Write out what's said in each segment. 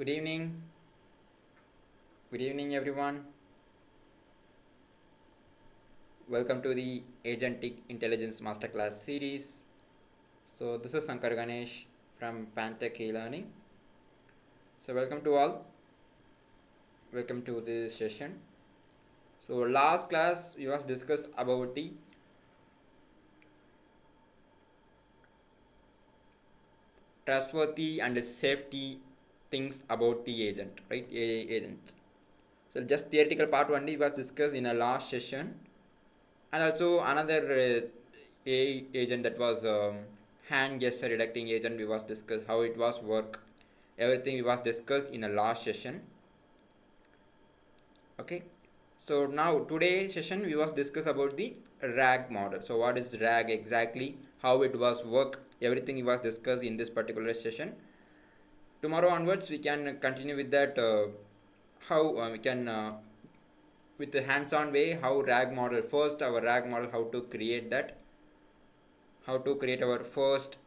Good evening. Good evening, everyone. Welcome to the Agentic Intelligence Masterclass series. So, this is Sankar Ganesh from PantechELearning. So, welcome to all. Welcome to this session. So, last class we was discussed about the trustworthy and safety things about the agent, right? AI agent. So, just theoretical part only was discussed in a last session. And also another AI agent that was hand gesture detecting agent we was discussed how it was work. Everything we was discussed in a last session. Okay. So now today's session we was discuss about the RAG model. So what is RAG exactly? How it was work? Everything we was discussed in this particular session. Tomorrow onwards we can continue with that. How we can with the hands-on way how RAG model. First our RAG model, how to create that, how to create our first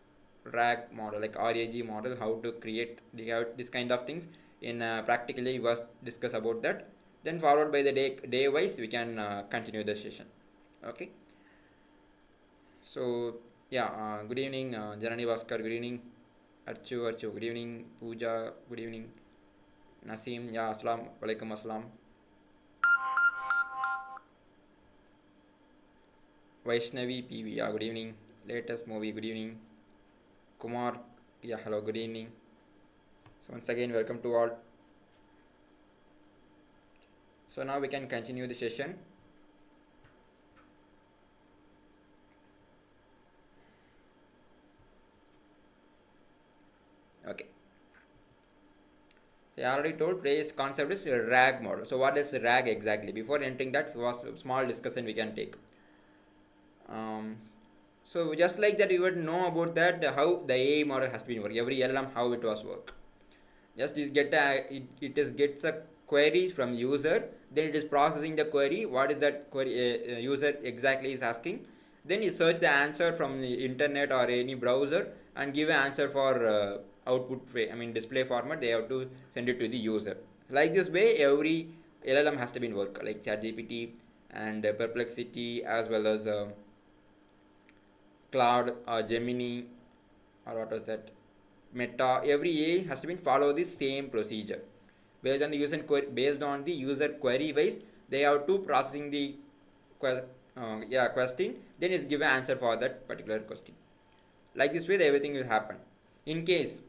RAG model like RAG model, how to create this kind of things in practically was discuss about that. Then followed by the day wise we can continue the session. Okay. So yeah, good evening Janani Bhaskar, good evening Archu, good evening Pooja, good evening Naseem, yeah, assalam walaikum assalam. Vaishnavi PV, yeah, good evening. Latest movie, good evening. Kumar, yeah, hello, good evening. So once again, welcome to all. So now we can continue the session. Okay. So I already told today's concept is a RAG model. So what is RAG exactly? Before entering that, was a small discussion we can take. So just like that, you would know about that how the AI model has been working. Every LLM how it was work. Just is get it is gets a query from user, then it is processing the query. What is that query user exactly is asking? Then you search the answer from the internet or any browser and give an answer for output. I mean display format. They have to send it to the user. Like this way, every LLM has to be work like ChatGPT and Perplexity as well as Cloud or Gemini or what was that? Meta. Every AI has to be follow the same procedure. Based on the user query wise, they have to processing the question. Then is give an answer for that particular question. Like this way, everything will happen. In case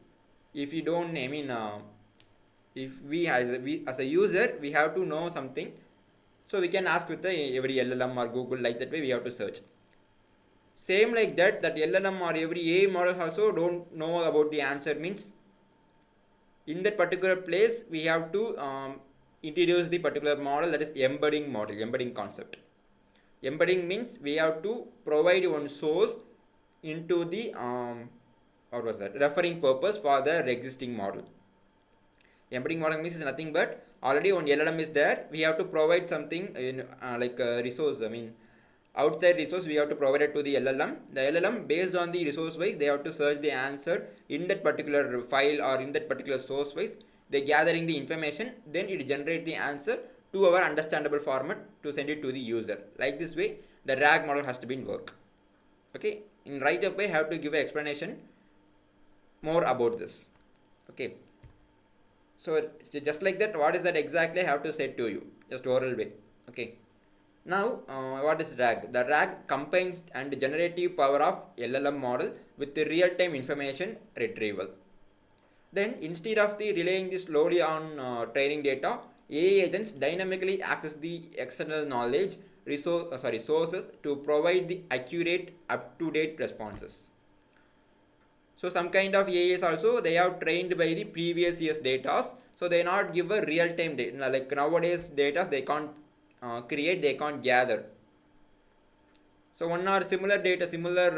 if you don't, I mean, if we as a user we have to know something, so we can ask with the every LLM or Google, like that way we have to search. Same like that, that LLM or every AI models also don't know about the answer, means in that particular place we have to introduce the particular model, that is embedding concept. Embedding means we have to provide one source into the what was that referring purpose for the existing model. Embedding model means is nothing but already one LLM is there, we have to provide something in like a resource, I mean outside resource we have to provide it to the LLM. The LLM based on the resource wise they have to search the answer in that particular file or in that particular source wise. They gathering the information, then it generate the answer to our understandable format to send it to the user. Like this way the RAG model has to be in work. Okay, in right up way have to give an explanation more about this. Okay, so just like that, what is that exactly I have to say to you, just oral way. Okay. Now, what is RAG? The RAG combines and generative power of LLM model with the real-time information retrieval. Then, instead of the relying this slowly on training data, AI agents dynamically access the external knowledge sources to provide the accurate, up-to-date responses. So some kind of AIs also they have trained by the previous year's data, so they not give a real-time data. Like nowadays data they can't create, they can't gather. So one or similar data, similar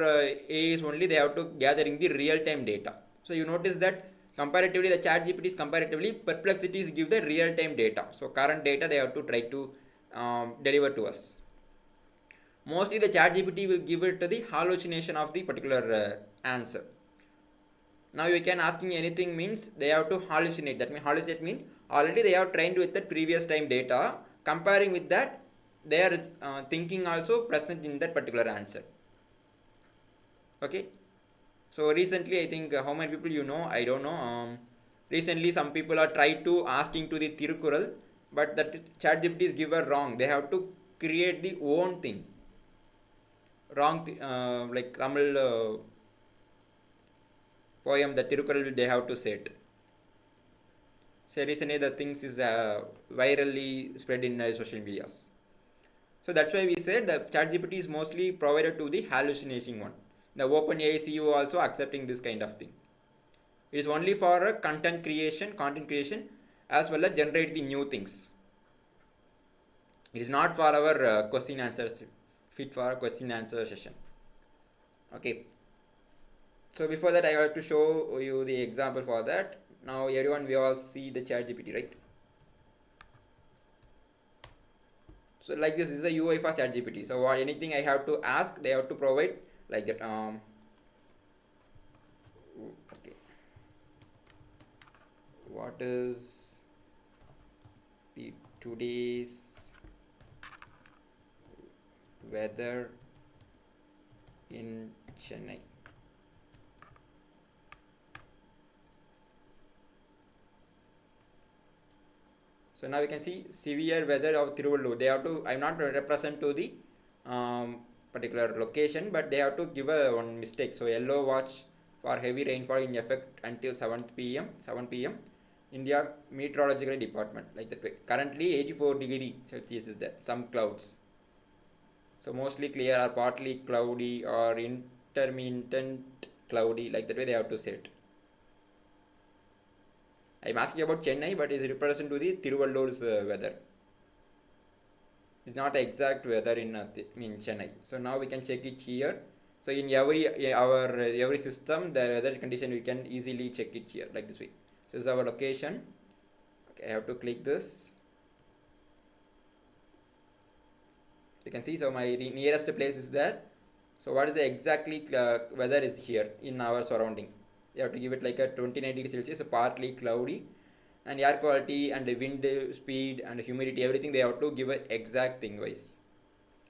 AIs only they have to gathering the real-time data. So you notice that comparatively the ChatGPT is comparatively Perplexities give the real-time data. So current data they have to try to deliver to us. Mostly the ChatGPT will give it to the hallucination of the particular answer. Now you can asking anything means they have to hallucinate. That means hallucinate means already they have trained with the previous time data. Comparing with that, their thinking also present in that particular answer. Okay. So recently, I think how many people you know? I don't know. Recently, some people are tried to asking to the Tirukural, but that ChatGPT is given wrong. They have to create the own thing. Wrong, like Tamil poem, the Tirukural they have to set. So recently, the things is virally spread in social medias. So that's why we said that ChatGPT is mostly provided to the hallucination one. The OpenAI CEO also accepting this kind of thing. It is only for content creation, as well as generate the new things. It is not for our question answers, fit for a question answer session. Okay. So before that, I have to show you the example for that. Now everyone we all see the ChatGPT, right? So like this is the UI for ChatGPT. So anything I have to ask, they have to provide like that. Okay. What is the today's weather in Chennai? So now we can see severe weather of Tiruvallur. They have to, I'm not represent to the particular location, but they have to give a one mistake. So yellow watch for heavy rainfall in effect until 7 p.m. India Meteorological Department, like that way. Currently 84 degrees Celsius is there. Some clouds. So mostly clear or partly cloudy or intermittent cloudy, like that way they have to set. I'm asking about Chennai, but is represent to the Tiruvallur's weather. It's not exact weather in Chennai. So now we can check it here. So in every system, the weather condition we can easily check it here like this way. So this is our location. Okay, I have to click this. You can see, so my nearest place is there. So what is the exactly weather is here in our surrounding? You have to give it like a 29 degrees Celsius, partly cloudy, and air quality and the wind speed and humidity, everything they have to give an exact thing wise.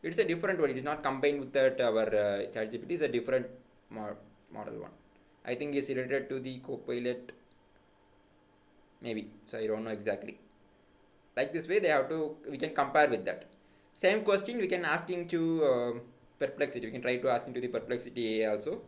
It's a different one. It is not combined with that our ChatGPT is a different model one. I think it's related to the Copilot, maybe. So I don't know exactly. Like this way, they have to. We can compare with that. Same question we can asking to Perplexity. We can try to asking to the Perplexity AI also.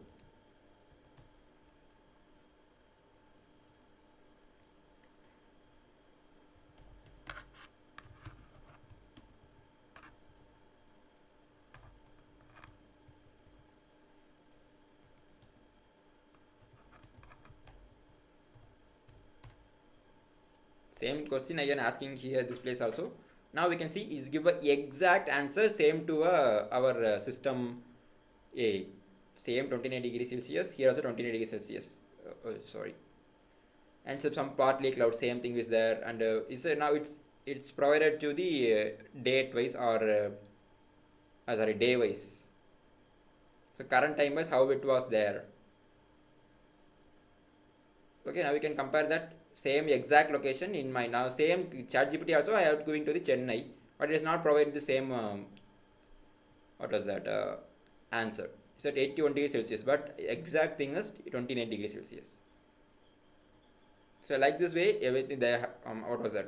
Same question again asking here this place also. Now we can see is give a exact answer same to our system A. Same 29 degrees Celsius. Here also 29 degrees Celsius. Sorry. And so some partly cloud same thing is there, and now it's provided to the date wise or sorry, day wise. So current time wise how it was there. Okay, now we can compare that same exact location in my now same ChatGPT also I have going to the Chennai, but it is not provided the same what was that answer. It's at 81 degrees Celsius, but exact thing is 29 degrees Celsius. So like this way everything there what was that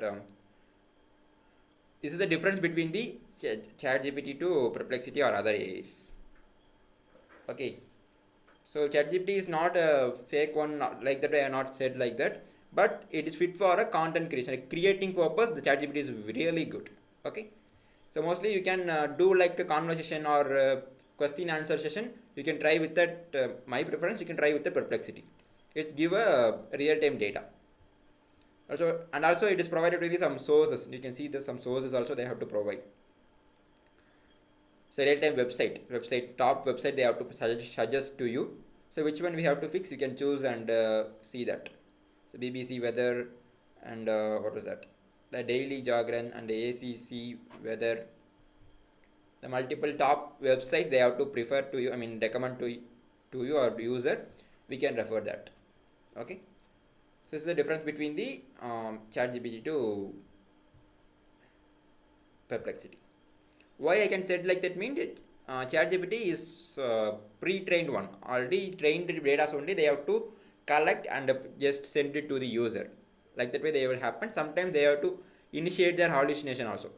this is the difference between the ChatGPT to Perplexity or other AIs. Okay. So ChatGPT is not a fake one, not like that. I have not said like that, but it is fit for a content creation, a creating purpose. The ChatGPT is really good. Okay. So mostly you can do like a conversation or question answer session. You can try with that. My preference, you can try with the Perplexity. It's give a real time data. Also, and also it is provided with some sources. You can see there's some sources also they have to provide. So real time website top website they have to suggest to you. So which one we have to fix, you can choose and see that. So BBC weather and what was that, the Daily Jagran and the ACC weather, the multiple top websites they have to prefer to you, I mean recommend to you or user, we can refer that. Okay, so this is the difference between the ChatGPT to Perplexity. Why I can say it like that means it, ChatGPT is pre-trained one. Already trained data only they have to collect and just send it to the user. Like that way they will happen. Sometimes they have to initiate their hallucination also.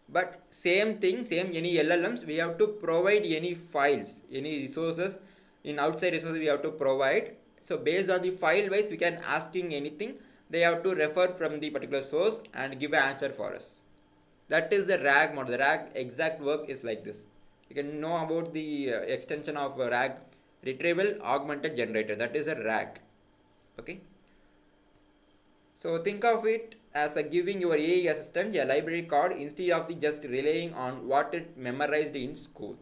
But same thing, same any LLMs, we have to provide any files, any resources, in outside resources we have to provide. So based on the file wise, we can asking anything. They have to refer from the particular source and give an answer for us. That is the RAG model. The RAG exact work is like this. You can know about the extension of RAG, Retrieval-Augmented Generator. That is a RAG. Okay. So think of it as a giving your AI assistant a library card instead of the just relying on what it memorized in school.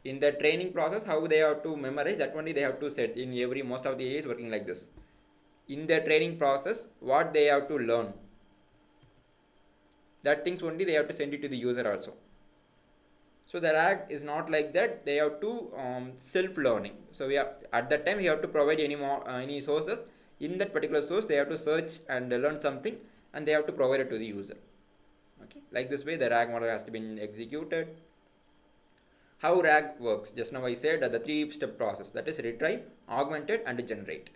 In the training process, how they have to memorize, that only they have to set in every, most of the AI is working like this. In the training process, what they have to learn, that things only they have to send it to the user also. So the RAG is not like that. They have to self-learning. So we are at that time we have to provide any more any sources. In that particular source, they have to search and learn something, and they have to provide it to the user. Okay, like this way the RAG model has to be executed. How RAG works? Just now I said the three-step process. That is retrieve, augmented, and generate.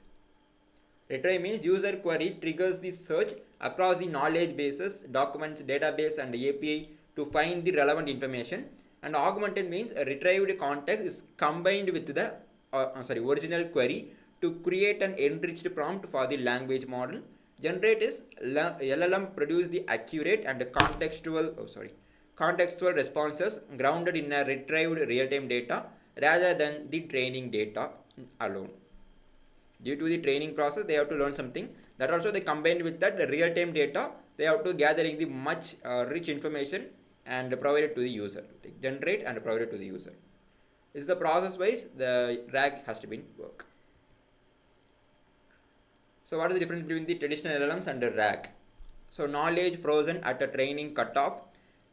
Retrieve means user query triggers the search across the knowledge bases, documents, database, and API to find the relevant information. And augmented means a retrieved context is combined with the original query to create an enriched prompt for the language model. Generate is LLM produce the accurate and contextual responses grounded in a retrieved real-time data rather than the training data alone. Due to the training process, they have to learn something. That also they combined with that the real-time data. They have to gathering the much rich information and provide it to the user. Generate and provide it to the user. This is the process wise the RAG has to be work. So what is the difference between the traditional LLMs and the RAG? So knowledge frozen at a training cutoff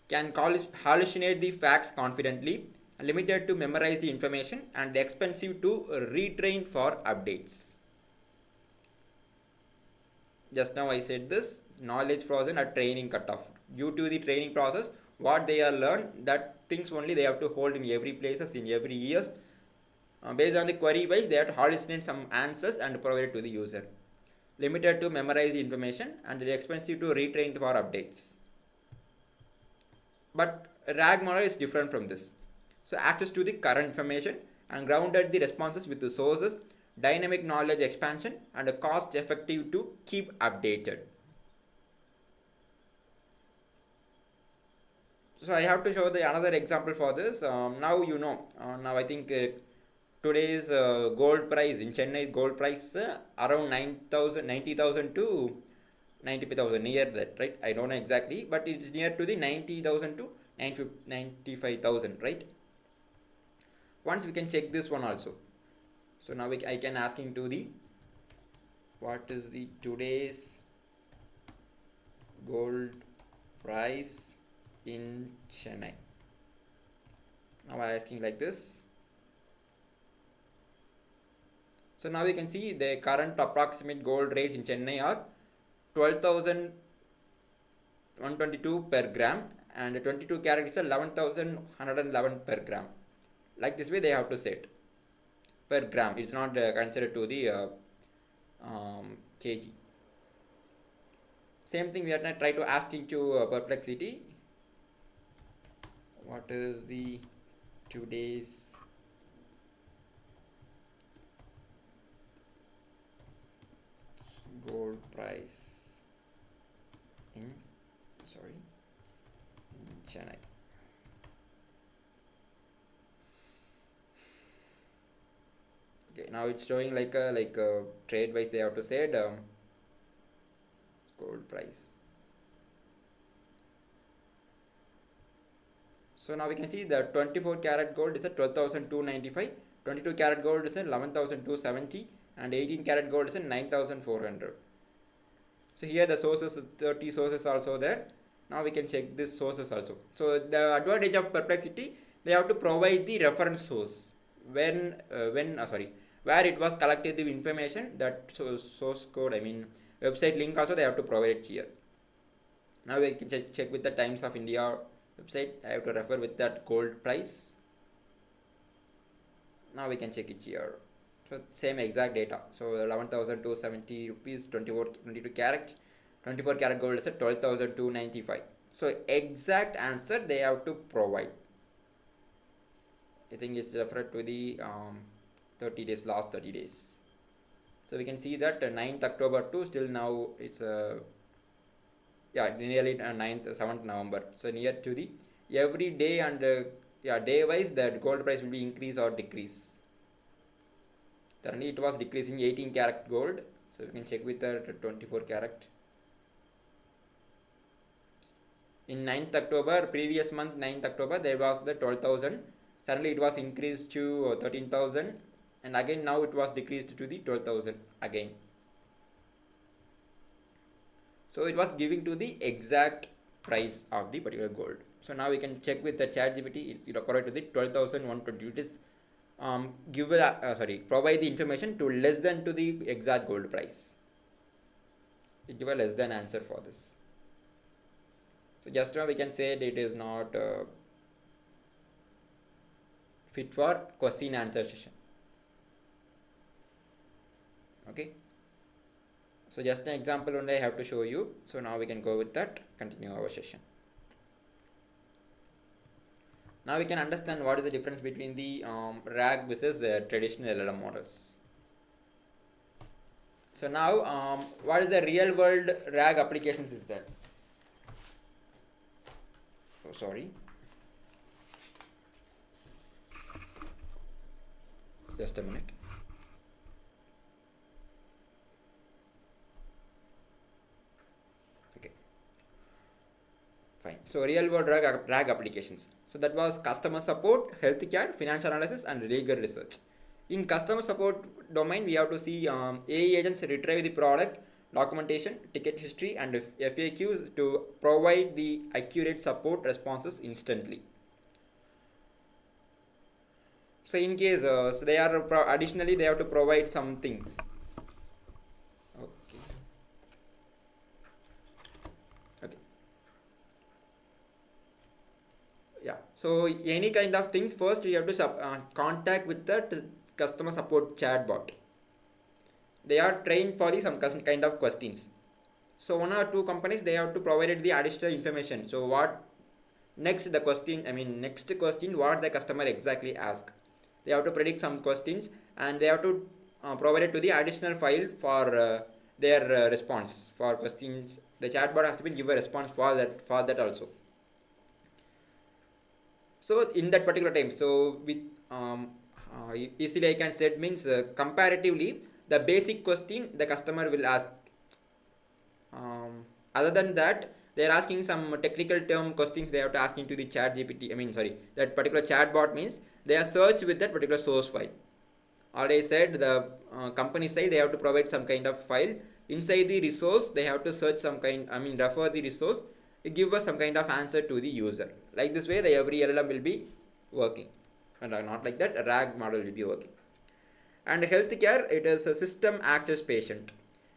can hallucinate the facts confidently, limited to memorize the information, and expensive to retrain for updates. Just now I said this, knowledge frozen at training cutoff. Due to the training process, what they are learned, that things only they have to hold in every places, in every years. Based on the query wise, they have to hallucinate some answers and provide it to the user. Limited to memorize the information and expensive to retrain for updates. But RAG model is different from this. So access to the current information and grounded the responses with the sources, dynamic knowledge expansion, and a cost effective to keep updated. So I have to show the another example for this. Now you know. Now I think today's gold price in Chennai, gold price around 90,000 to 95,000, near that, right? I don't know exactly, but it's near to the 90,000 to 95,000, right? Once we can check this one also. So now I can ask into the what is the today's gold price in Chennai. Now I'm asking like this. So now we can see the current approximate gold rates in Chennai are 12,122 per gram, and 22 carat is 11,111 per gram. Like this way they have to set per gram. It's not considered to the kg. Same thing we are going to try to ask into Perplexity. What is the today's gold price in Chennai? Okay, now it's showing like a trade wise they have to say gold price. So now we can see the 24 karat gold is at 12,295, 22 karat gold is at 11,270, and 18 karat gold is at 9,400. So here the sources, 30 sources also there. Now we can check this sources also. So the advantage of Perplexity, they have to provide the reference source where it was collected the information, that source code, website link also they have to provide it here. Now we can check with the Times of India website. I have to refer with that gold price. Now we can check it here. So same exact data. So 11,270 rupees, 22 carat, 24 karat gold is at 12,295. So exact answer they have to provide. I think it's referred to the 30 days, last 30 days. So we can see that 9th October to still now it's nearly 9th, 7th November. So near to the every day and day wise the gold price will be increase or decrease. Currently it was decreasing 18 karat gold. So we can check with the 24 karat. In 9th October, previous month 9th October, there was the 12,000. Suddenly it was increased to 13,000, and again now it was decreased to the 12,000 again. So it was giving to the exact price of the particular gold. So now we can check with the Chatgpt. It according to the 12,120. It is provide the information to less than to the exact gold price. It give a less than answer for this. So just now we can say that it is not fit for question answer session. Okay. So just an example only I have to show you. So now we can go with that, continue our session. Now we can understand what is the difference between the RAG versus the traditional LLM models. So now what is the real world RAG applications is there? Oh, sorry. Just a minute. Okay. Fine. So real world RAG applications. So that was customer support, healthcare, financial analysis, and legal research. In customer support domain, we have to see AI agents retrieve the product, documentation, ticket history, and FAQs to provide the accurate support responses instantly. So in case, so they are additionally they have to provide some things. Okay. Yeah. So any kind of things, first we have to contact with the customer support chatbot. They are trained for the some kind of questions. So one or two companies they have to provide the additional information. So what next the question? Next question what the customer exactly ask. They have to predict some questions and they have to provide it to the additional file for their response for questions. The chatbot has to be give a response for that also. So in that particular time, so with easily I can say it means comparatively the basic question the customer will ask. Other than that, they are asking some technical term questions they have to ask into the Chat GPT. That particular chatbot means they are searched with that particular source file. Already said the company side they have to provide some kind of file. Inside the resource they have to search some kind, refer the resource. It give us some kind of answer to the user. Like this way, the every LLM will be working. And not like that, a RAG model will be working. And healthcare, it is a system access patient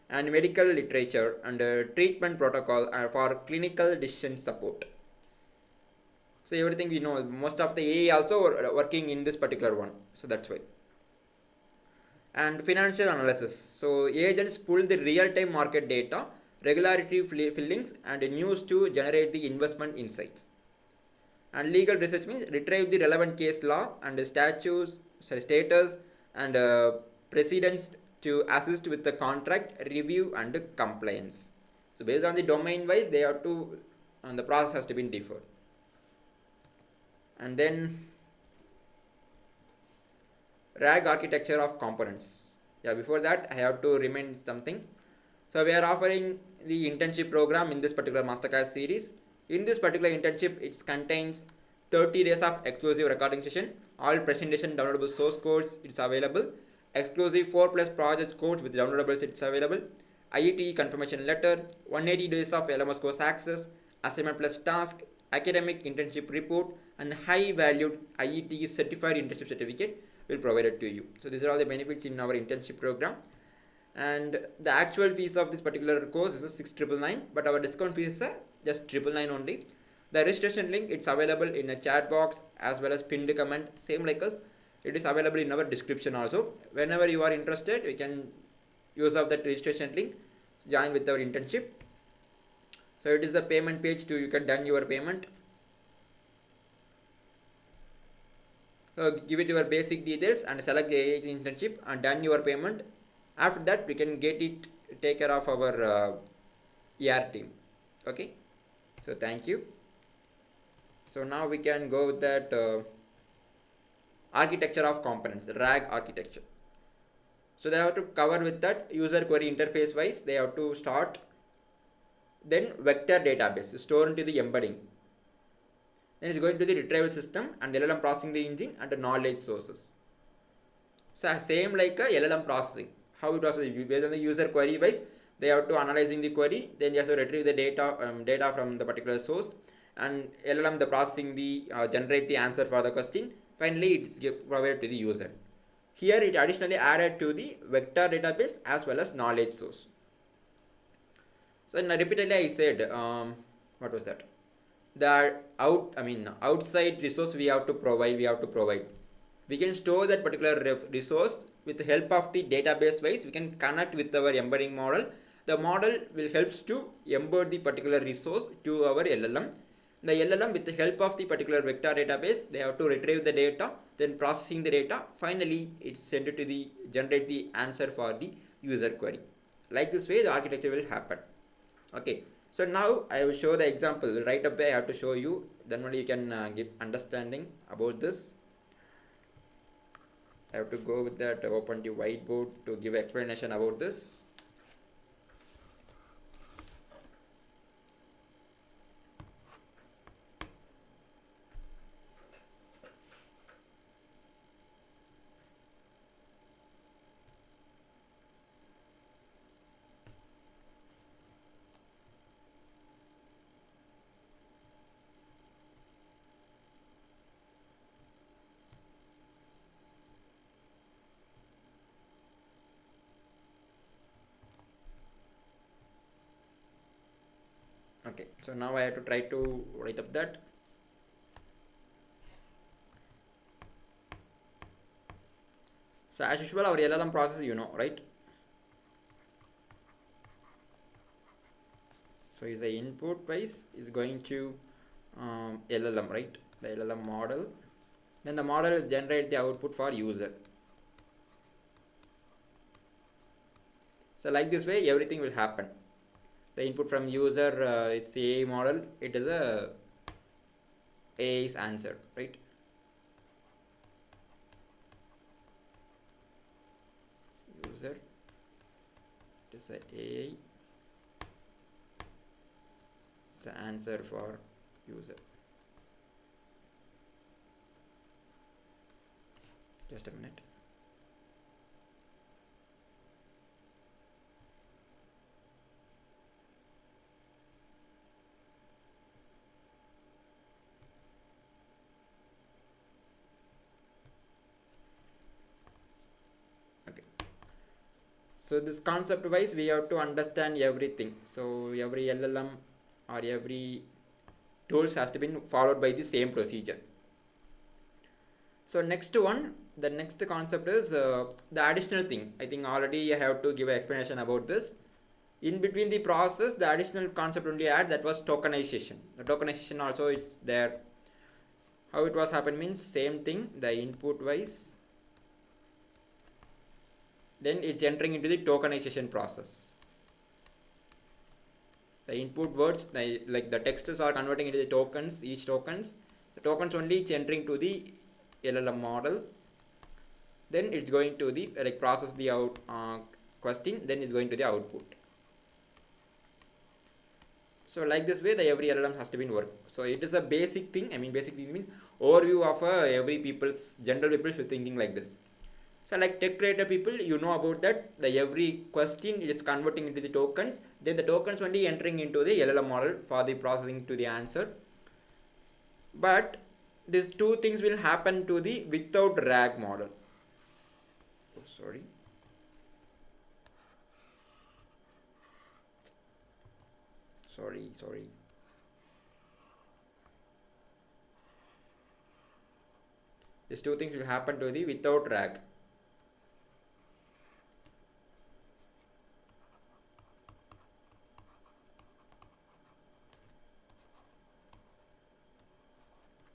and medical literature and treatment protocol for clinical decision support. So everything we know, most of the AI also working in this particular one. So that's why. And financial analysis. So agents pull the real-time market data, regularity fillings, and news to generate the investment insights. And legal research means retrieve the relevant case law and status and precedents to assist with the contract review and compliance. So based on the domain wise, they have to, and the process has to be different. And then RAG architecture of components. Before that I have to remind something. So we are offering the internship program in this particular masterclass series. In this particular internship, it contains 30 days of exclusive recording session, all presentation downloadable source codes, it's available, exclusive 4+ projects codes with downloadables, it's available, IET confirmation letter, 180 days of LMS course access, assignment plus task, academic internship report, and high valued IET certified internship certificate will provide it to you. So these are all the benefits in our internship program. And the actual fees of this particular course is 6,999, but our discount fees is just 999 only. The registration link, it's available in a chat box as well as pinned comment, same like us. It is available in our description also. Whenever you are interested, you can use of that registration link, join with our internship. So it is the payment page to you can done your payment. So give it your basic details and select the AI internship and done your payment. After that, we can get it take care of our ER team. Okay. So thank you. So now we can go with that architecture of components, RAG architecture. So they have to cover with that user query interface wise. They have to start. Then vector database store into the embedding. Then it's going to the retrieval system and LLM processing the engine and the knowledge sources. So same like a LLM processing. How it was based on the user query wise, they have to analyzing the query, then they have to retrieve the data from the particular source, and LLM the processing the generate the answer for the question. Finally, it's provided to the user. Here it additionally added to the vector database as well as knowledge source. So repeatedly I said, what was that? The outside resource we have to provide. We can store that particular resource with the help of the database wise. We can connect with our embedding model. The model will helps to embed the particular resource to our LLM. The LLM with the help of the particular vector database, they have to retrieve the data, then processing the data. Finally, it's sent to the generate the answer for the user query. Like this way, the architecture will happen. Okay. So now I will show the example. Right up there, I have to show you. Then only you can give understanding about this. I have to go with that open the whiteboard to give explanation about this. Okay, so now I have to try to write up that. So as usual, our LLM process, right? So is the input wise is going to LLM, right? The LLM model. Then the model is generate the output for user. So like this way, everything will happen. The input from user, it's the AI model. It is a AI's answer, right? User, it is a AI. It's the answer for user. Just a minute. So this concept wise, we have to understand everything. So every LLM or every tools has to be followed by the same procedure. So next one, the next concept is the additional thing. I think already I have to give an explanation about this. In between the process, the additional concept only add, that was tokenization. The tokenization also is there. How it was happen means same thing, the input wise. Then it's entering into the tokenization process. The input words, like the texts are converting into the tokens, each tokens. The tokens only it's entering to the LLM model. Then it's going to the process the out question. Then it's going to the output. So like this way, the every LLM has to be work. So it is a basic thing. Basic thing means overview of every general people should thinking like this. So like tech creator people, you know about that. The every question is converting into the tokens. Then the tokens only entering into the LLM model for the processing to the answer. But these two things will happen to the without RAG model. sorry. Sorry. These two things will happen to the without rag.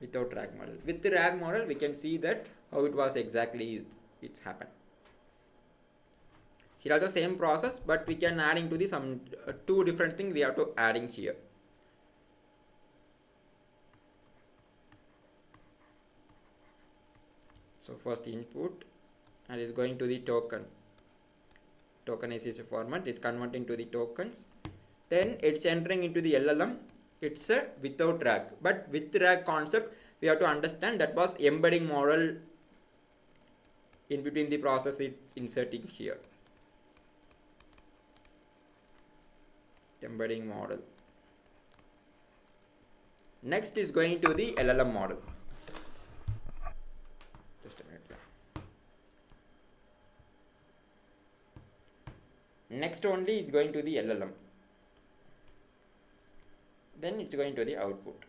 Without rag model. With the rag model, we can see that how it was exactly it's happened. Here also same process, but we can adding to the some two different things we have to adding here. So first input, and is going to the tokenization format. It's converting to the tokens. Then it's entering into the LLM. It's a without rag, but with rag concept we have to understand that was embedding model in between the process it's inserting here. Embedding model. Next is going to the LLM model. Just a minute. Next only is going to the LLM. Then it's going to the output.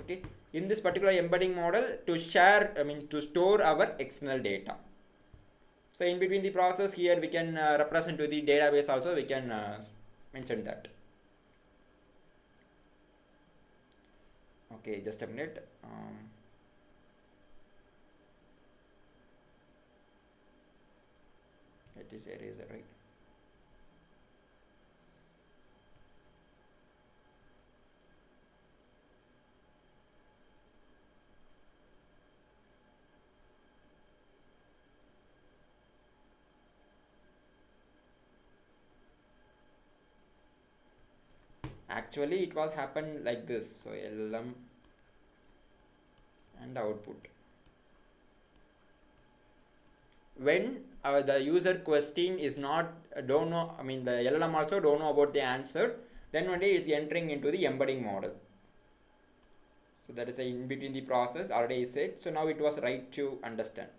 Okay. In this particular embedding model, to share, to store our external data. So in between the process here, we can represent to the database also. We can mention that. Okay, just a minute. It is eraser, right? Actually, it was happened like this. So LLM and output. When the user question is not don't know, the LLM also don't know about the answer, then one day it's entering into the embedding model. So that is a in between the process already said. So now it was right to understand.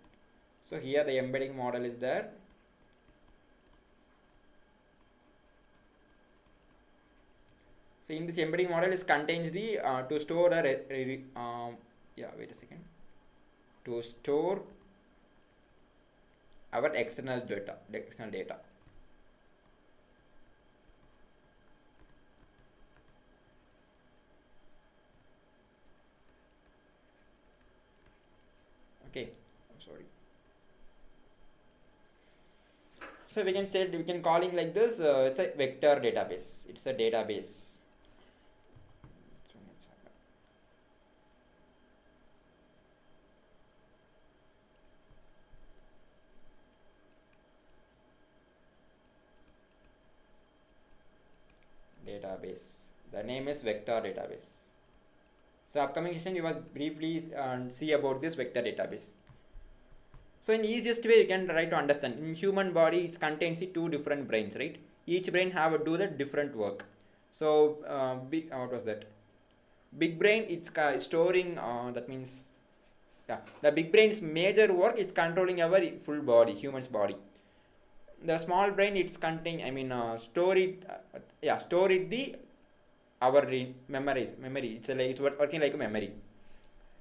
So here the embedding model is there. So in this embedding model is contains the to store a wait a second, to store our external data. Okay, I'm sorry. So we can calling like this. It's a vector database. It's a database. Database. The name is vector database. So upcoming session you must briefly see about this vector database. So in easiest way you can try to understand. In human body it contains the two different brains, right? Each brain have to do the different work. So what was that? Big brain it's storing that means the big brain's major work is controlling our full body, human's body. The small brain it's contain store it the our memory. It's working like a memory.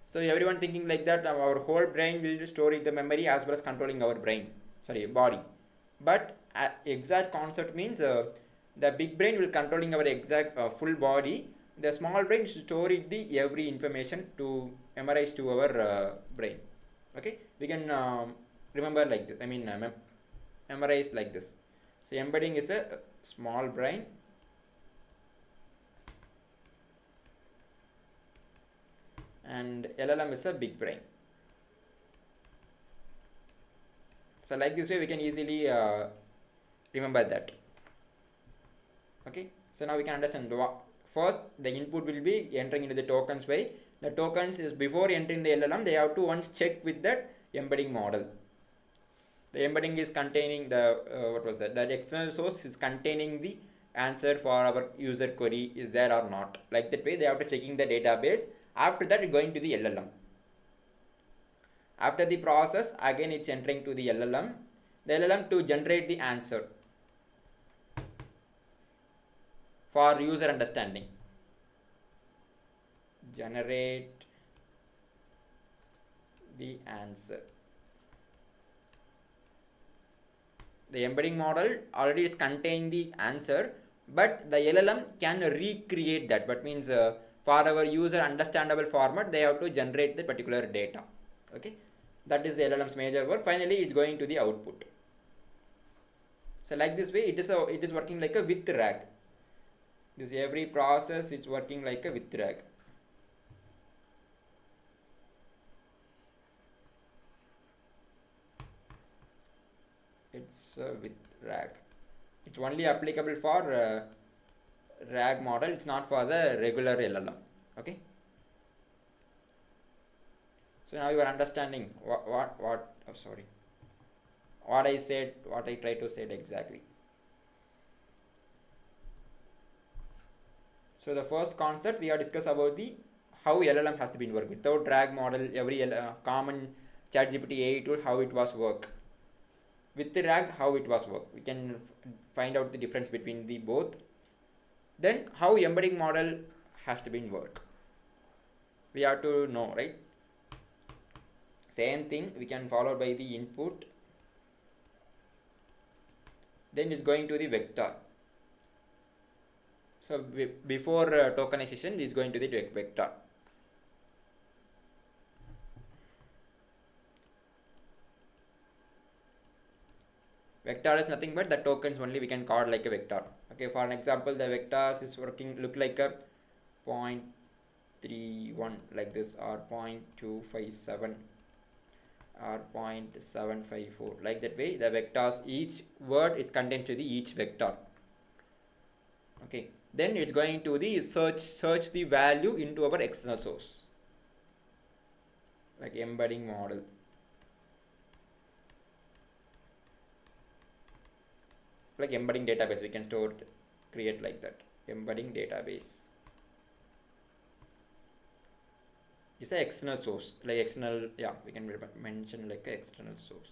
So everyone thinking like that our whole brain will store the memory as well as controlling our body. But exact concept means the big brain will controlling our exact full body. The small brain store it the every information to memorize to our brain. Okay, we can remember like this. Memorize like this. So embedding is a small brain, and LLM is a big brain. So like this way we can easily remember that. Okay, so now we can understand first the input will be entering into the tokens way. The tokens is before entering the LLM they have to once check with that embedding model. The embedding is containing the that external source is containing the answer for our user query is there or not. Like that way they have to checking the database. After that going to the LLM. After the process, again it's entering to the LLM. The LLM to generate the answer for user understanding. Generate the answer. The embedding model already is contain the answer, but the LLM can recreate that. But means for our user understandable format, they have to generate the particular data. Okay, that is the LLM's major work. Finally, it's going to the output. So like this way, it is working like a with RAG. This every process is working like a with RAG. It's with RAG. It's only applicable for RAG model. It's not for the regular LLM. Okay. So now you are understanding what oh, sorry, what I said, what I tried to say exactly. So the first concept we have discussed about the how LLM has to be work. Without RAG model, every common ChatGPT AI tool, how it was work. With the RAG, how it was work. We can find out the difference between the both. Then how embedding model has to be work. We have to know, right? Same thing we can follow by the input. Then it's going to the vector. So before tokenization is going to the vector. Vector is nothing but the tokens only we can call like a vector. Okay, for an example, the vectors is working look like a 0.31 like this, or 0.257 or 0.754 like that way. The vectors, each word is contained to the each vector. Okay, then it's going to the search the value into our external source, like embedding model. Like embedding database, we can store create like that. Embedding database is an external source, like external, yeah, we can mention like an external source.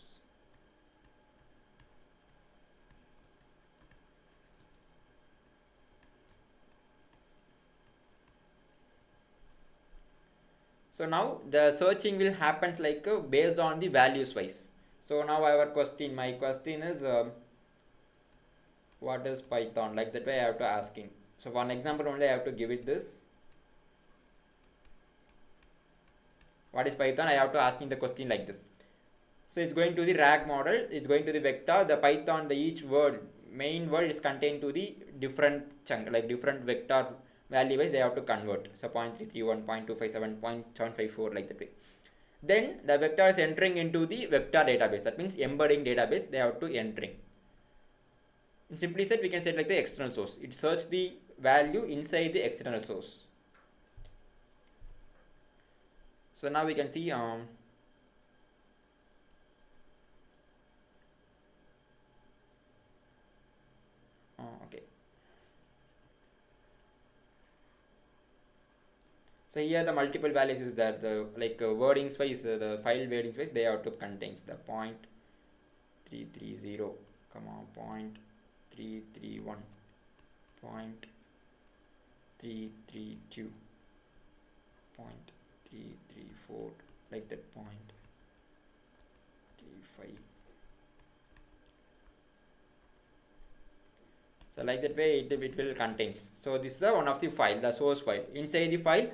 So now the searching will happens like based on the values wise. So now my question is what is Python, like that way I have to asking. So for an example only I have to give it this. What is Python? I have to asking the question like this. So it's going to the RAG model, it's going to the vector, the Python, the each word, main word is contained to the different chunk, like different vector value wise they have to convert. So 0.331, 0.257, 0.754 like that way. Then the vector is entering into the vector database, that means embedding database they have to entering. Simply said, we can say like the external source. It search the value inside the external source. So now we can see okay. So here the multiple values is there, the like wordings wise, the file wordings wise they have to contains the 0.330, comma 0.331, 0.332, 0.334 like that, 0.35. So like that way it will contains. So this is one of the file, the source file. Inside the file,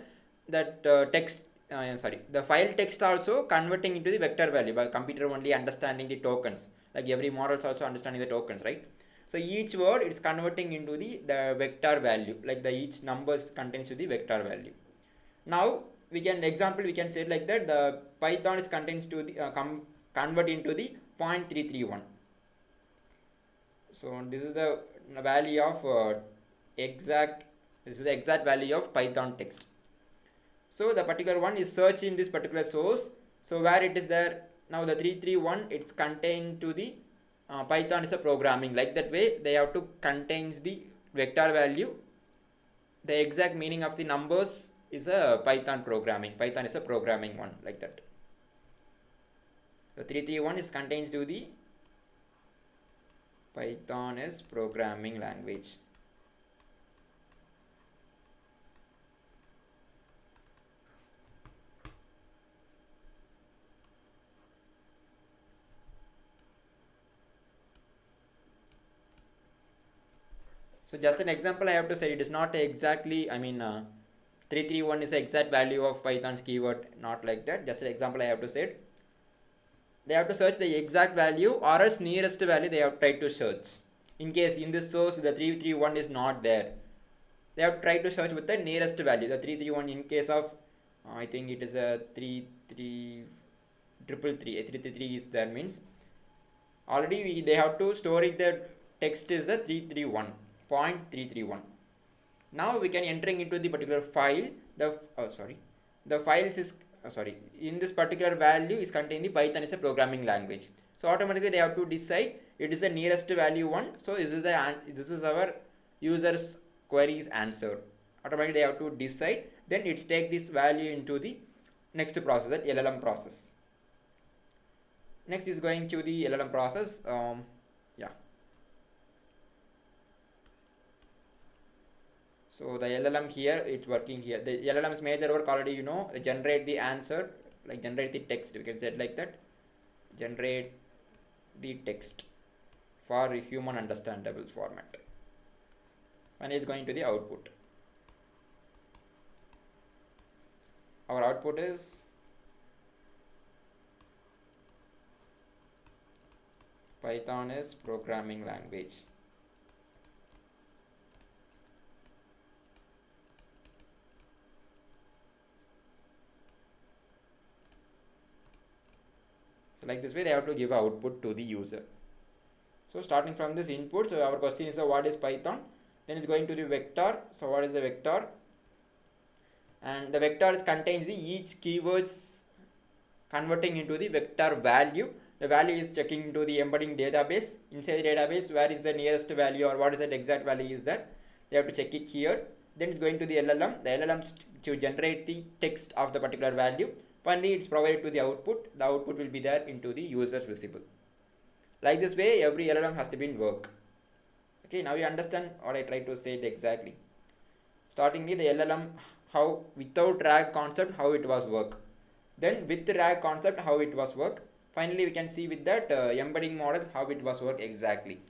that text the file text also converting into the vector value by computer only understanding the tokens, like every model is also understanding the tokens, right? So each word it's converting into the vector value, like the each numbers contains to the vector value. Now we can say like that the Python is contains to the convert into the 0.331. So this is the value of this is the exact value of Python text. So the particular one is search in this particular source. So where it is there, now the 331 it's contained to the Python is a programming, like that way they have to contains the vector value. The exact meaning of the numbers is a Python programming. Python is a programming one, like that. So 331 is contains to the Python is programming language. So just an example I have to say, it is not exactly, 331 is the exact value of Python's keyword, not like that. Just an example I have to say. They have to search the exact value or else nearest value they have tried to search. In case in this source the 331 is not there, they have tried to search with the nearest value. The 331 in case of, I think it is a 333 is there, means already they have to store it, the text is the 331.331. Now we can entering into the particular file, the files is in this particular value is contained the Python is a programming language. So automatically they have to decide it is the nearest value one. So this is our user's queries answer. Automatically they have to decide, then it's take this value into the next process, that LLM process. Next is going to the LLM process. So the LLM here, it's working here. The LLM's major work already, generate the answer, like generate the text. We can say it like that. Generate the text for a human understandable format. And it's going to the output. Our output is Python is programming language. So like this way they have to give output to the user. So starting from this input, so our question is what is Python? Then it's going to the vector. So what is the vector? And the vector contains the each keywords converting into the vector value. The value is checking into the embedding database. Inside the database, where is the nearest value or what is that exact value is there? They have to check it here. Then it's going to the LLM. The LLM to generate the text of the particular value. Finally, it's provided to the output. The output will be there into the user's visible. Like this way, every LLM has to be in work. Okay, now you understand what I tried to say it exactly. Startingly, the LLM, how without RAG concept, how it was work. Then with the RAG concept, how it was work. Finally, we can see with that embedding model, how it was work exactly.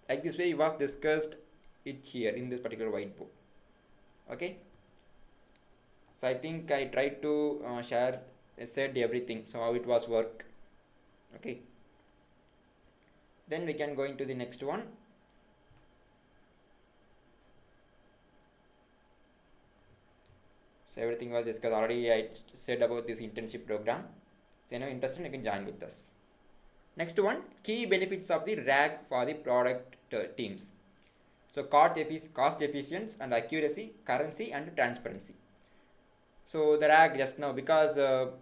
Like this way, it was discussed it here in this particular whiteboard. Okay. So I think I tried to said everything. So how it was work. Okay. Then we can go into the next one. So everything was discussed already. I said about this internship program. So if you are interested, you can join with us. Next one, key benefits of the RAG for the product teams. So cost efficiency and accuracy, currency and transparency. So the RAG just now, because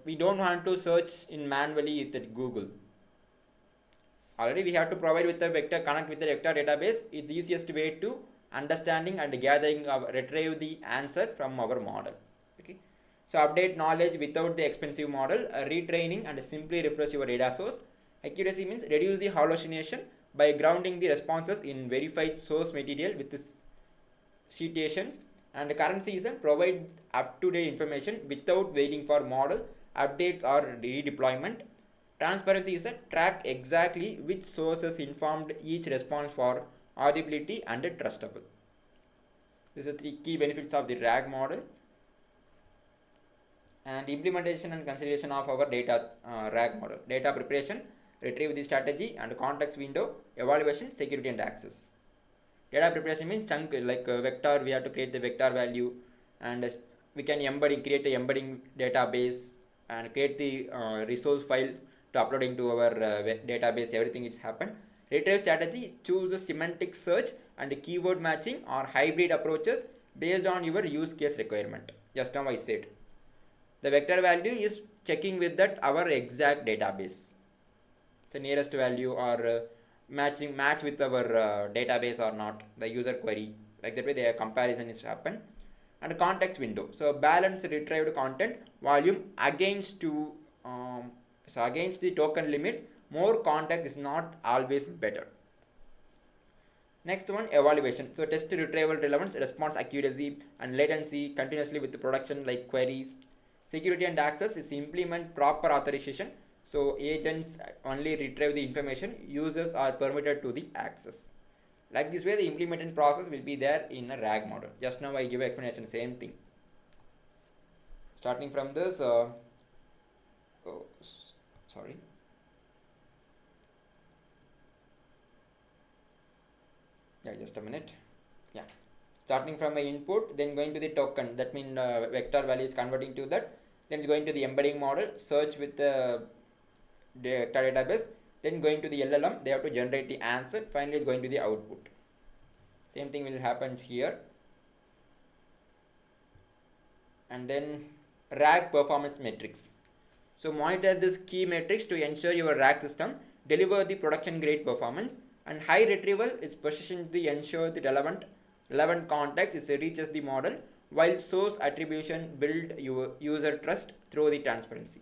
we don't want to search in manually with Google. Already we have to provide with the vector, connect with the vector database. It's the easiest way to understanding and gathering, retrieve the answer from our model. Okay. So update knowledge without the expensive model, retraining and simply refresh your data source. Accuracy means reduce the hallucination by grounding the responses in verified source material with this citations. And currency is provide up-to-date information without waiting for model updates or redeployment. Transparency is track exactly which sources informed each response for audibility and trustable. These are three key benefits of the RAG model. And implementation and consideration of our data RAG model. Data preparation, retrieve the strategy and context window, evaluation, security and access. Data preparation means chunk, like vector, we have to create the vector value and we can create a embedding database and create the resource file to upload into our database. Everything it's happened. Retrieve strategy, choose the semantic search and keyword matching or hybrid approaches based on your use case requirement. Just now I said the vector value is checking with that our exact database. It's the nearest value or match with our database or not, the user query. Like that way the comparison is happen. And context window, so balance retrieved content volume against to So against the token limits, more context is not always better. Next one, evaluation. So test retrieval relevance, response accuracy, and latency continuously with the production like queries. Security and access is implement proper authorization. So agents only retrieve the information, users are permitted to the access. Like this way, the implementation process will be there in a RAG model. Just now I give explanation, same thing. Starting from this, oh, sorry. Yeah, just a minute. Yeah, starting from my input, then going to the token. That means vector value is converting to that. Then going to the embedding model, search with the vector database. Then going to the LLM, they have to generate the answer. Finally, going to the output. Same thing will happen here. And then RAG performance metrics. So monitor this key metrics to ensure your RAG system deliver the production grade performance, and high retrieval is positioned to ensure the relevant context is reaches the model, while source attribution build your user trust through the transparency.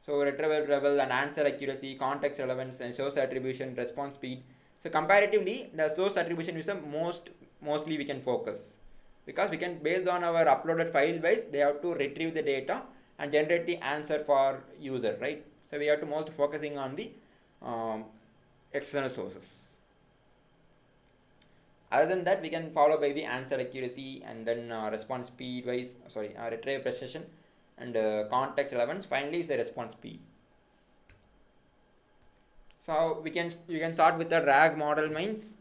So retrieval level and answer accuracy, context relevance, and source attribution, response speed. So comparatively, the source attribution is the mostly we can focus, because we can, based on our uploaded file base, they have to retrieve the data and generate the answer for user, right? So we have to most focusing on the um, external sources. Other than that, we can follow by the answer accuracy, and then response speed wise, retrieve precision, and context relevance. Finally is the response speed. So you can start with the RAG model, means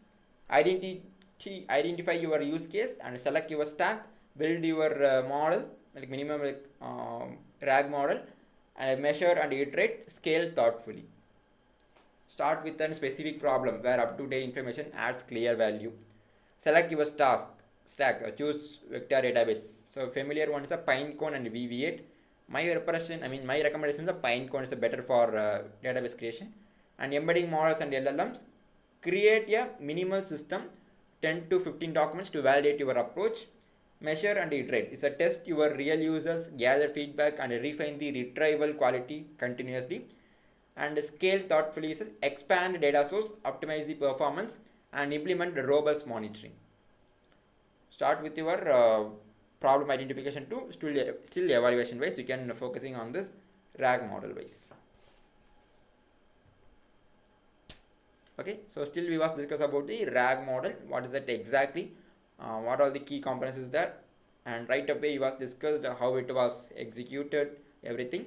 identify your use case and select your stack, build your model like minimum RAG model, and measure and iterate, scale thoughtfully. Start with a specific problem where up-to-date information adds clear value. Select your stack, choose vector database. So familiar one is a Pinecone and VV8. My recommendation is a Pinecone is better for database creation. And embedding models and LLMs, create a minimal system, 10 to 15 documents to validate your approach. Measure and iterate is a test your real users, gather feedback, and refine the retrieval quality continuously. And scale thoughtfully is expand data source, optimize the performance, and implement robust monitoring. Start with your problem identification to still evaluation wise, you can focusing on this RAG model wise. Okay, so still we was discuss about the RAG model, what is that exactly, what are the key components is there, and right away we was discussed how it was executed, everything.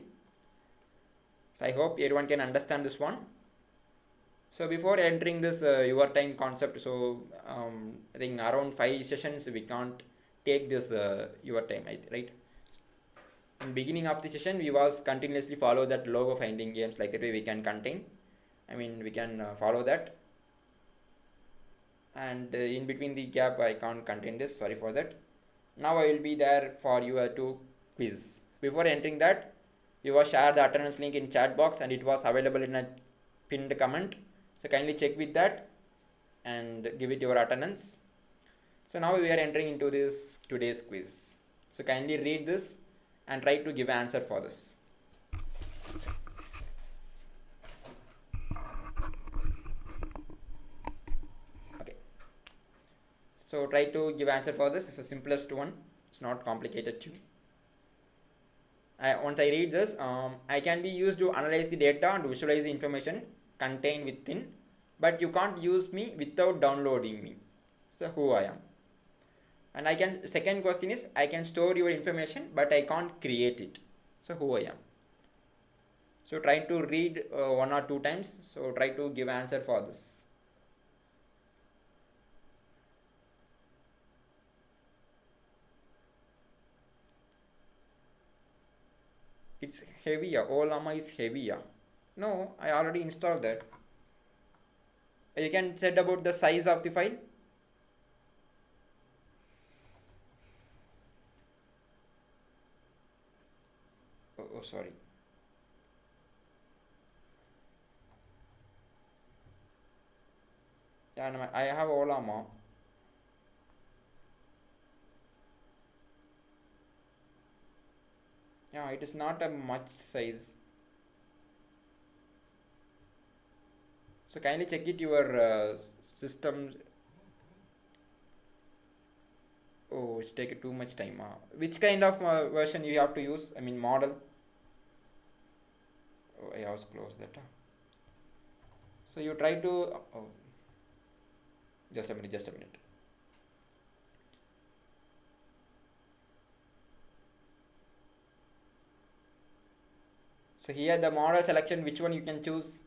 So I hope everyone can understand this one. So before entering this your time concept, so I think around 5 sessions we can't take this your time, right? In beginning of the session we was continuously follow that logo finding games, like that way we can contain, we can follow that, and in between the gap I can't contain this, sorry for that. Now I will be there for you to quiz. Before entering that, you was share the attendance link in chat box, and it was available in a pinned comment, so kindly check with that and give it your attendance. So now we are entering into this today's quiz, so kindly read this and try to give answer for this. Okay, so try to give answer for this. It's the simplest one, it's not complicated too. Once I read this, I can be used to analyze the data and visualize the information contained within, but you can't use me without downloading me. So who I am? And second question is, I can store your information, but I can't create it. So who I am? So try to read 1 or 2 times. So try to give answer for this. It's heavier. Olama is heavier. No, I already installed that. You can set about the size of the file. Oh, sorry. Yeah, no, I have Olama. Yeah, it is not a much size. So kindly check it your system. Oh, it's taken too much time. Which kind of version you have to use? I mean model. Oh, I also closed that. So you try to. Oh, just a minute. Just a minute. So here the model selection. Which one you can choose?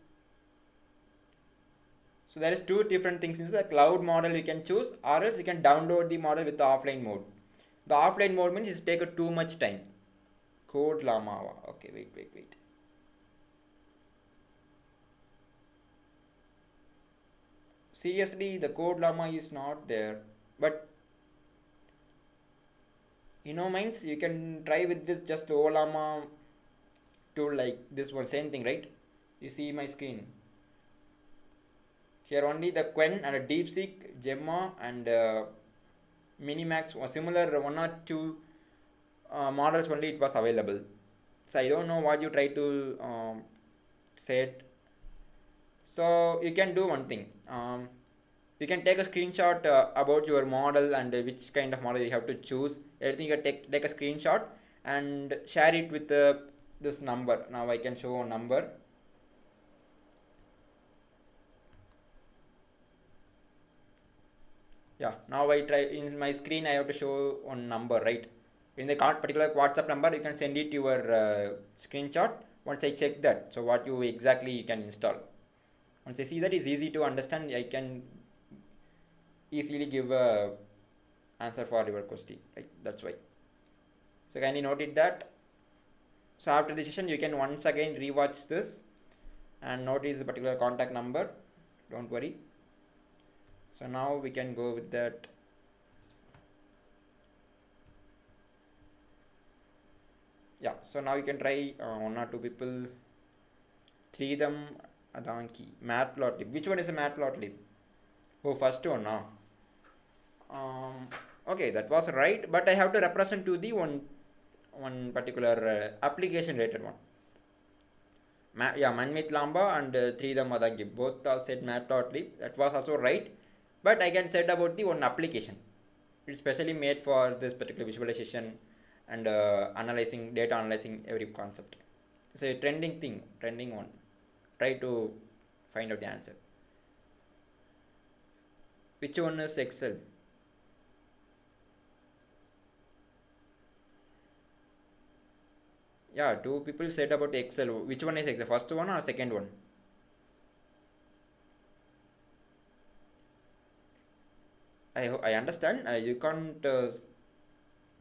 So there is two different things. In the cloud model you can choose, or else you can download the model with the offline mode. The offline mode means it's take too much time. Code Llama. Okay, wait. Seriously, the code Llama is not there. But means you can try with this just O Llama tool like this one. Same thing, right? You see my screen. Here only the Quen and a DeepSeek, Gemma and Minimax or similar one or two models only it was available. So I don't know what you try to set. So you can do one thing. You can take a screenshot about your model and which kind of model you have to choose. Everything you can take a screenshot and share it with this number. Now I can show a number. Yeah, now I try in my screen I have to show one number, right? In the particular WhatsApp number you can send it your screenshot. Once I check that, so what you exactly you can install. Once I see that is easy to understand, I can easily give a answer for your question, right? That's why. So kindly note it that. So after the session you can once again rewatch this and notice the particular contact number. Don't worry. So now we can go with that. Yeah, so now you can try one or two people. Three them Adanki. Matplotlib. Which one is a Matplotlib? Oh, first one, no. Okay, that was right, but I have to represent to the one particular application related one. Yeah, Manmit Lamba and Three Madangi both are said Matplotlib. That was also right, but I can said about the one application. It's specially made for this particular visualization and analyzing data, analyzing every concept. It's a trending thing, trending one. Try to find out the answer. Which one is Excel? Yeah, two people said about Excel. Which one is Excel? First one or second one? I understand. You can't.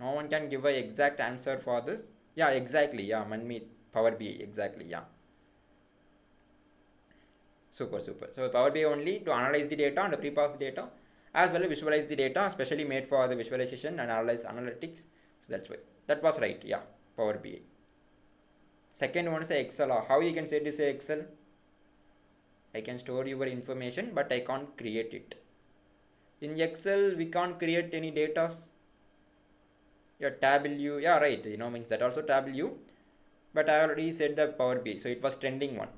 No one can give a exact answer for this. Yeah, exactly. Yeah, Manmeet Power BI. Exactly. Yeah. Super. So Power BI only to analyze the data and pre-pass the data, as well as visualize the data, especially made for the visualization and analyze analytics. So that's why that was right. Yeah, Power BI. Second one is Excel. How you can say this Excel? I can store your information, but I can't create it. In Excel, we can't create any data. Yeah, tab u. Yeah, right. Means that also tab u. But I already said the Power BI, so it was trending one.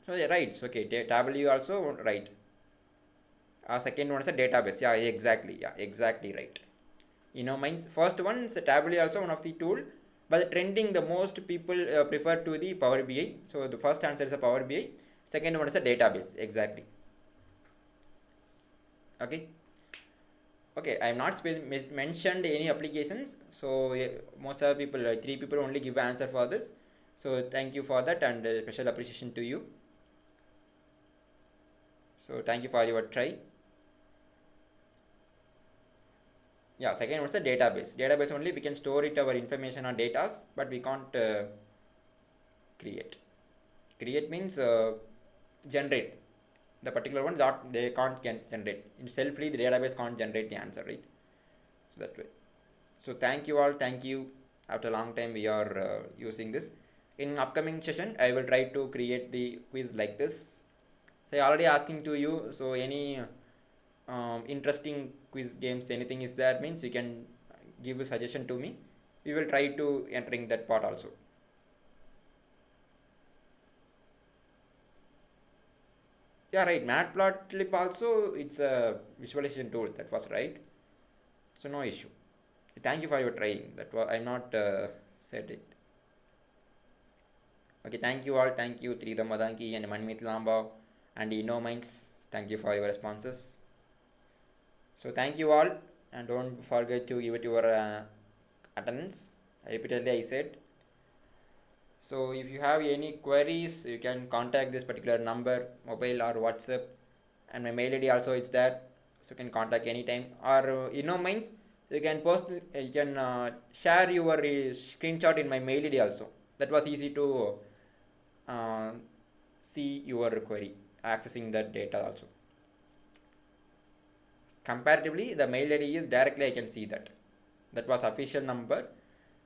So yeah, right. So, okay, tab u also right. Second one is a database. Yeah, exactly. Yeah, exactly right. Means first one is a tab also one of the tool, but the trending the most people prefer to the Power BI. So the first answer is a Power BI. Second one is a database. Exactly. Okay. Okay, I am not mentioned any applications. So most of the people, three people only give answer for this. So thank you for that and special appreciation to you. So thank you for your try. Yeah, second was the database. Database only we can store it our information on datas, but we can't create. Create means generate. The particular one that they can't generate. In selfly the database can't generate the answer, right? So that way. So thank you all. Thank you. After a long time we are using this. In upcoming session I will try to create the quiz like this. So I already asking to you. So any interesting quiz games, anything is there means you can give a suggestion to me. We will try to entering that part also. Yeah, right. Matplotlib also, it's a visualization tool. That was right. So no issue. Thank you for your trying. That was I'm not said it. Okay, thank you all. Thank you, Tridham Madanki and Manmit Lamba and InnoMinds. Thank you for your responses. So thank you all, and don't forget to give it your attendance. Repeatedly I said. So if you have any queries, you can contact this particular number, mobile or WhatsApp, and my mail ID also is there. So you can contact anytime. Or means you can post, you can share your screenshot in my mail ID also. That was easy to uh, see your query, accessing that data also. Comparatively, the mail ID is directly I can see that. That was official number.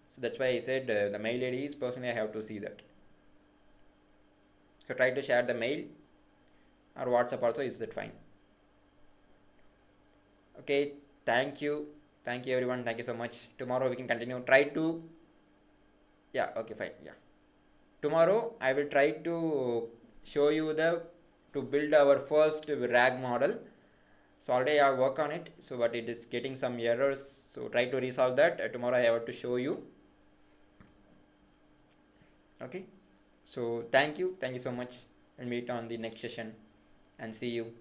So that's why I said the mail ID is personally I have to see that. So try to share the mail or WhatsApp also, is that fine? Okay, thank you everyone, thank you so much. Tomorrow we can continue. Try to, yeah, okay, fine, yeah. Tomorrow I will try to show you the to build our first RAG model. So already I work on it, so but it is getting some errors. So try to resolve that. Tomorrow I have to show you. Okay. So thank you so much, and meet on the next session, and see you.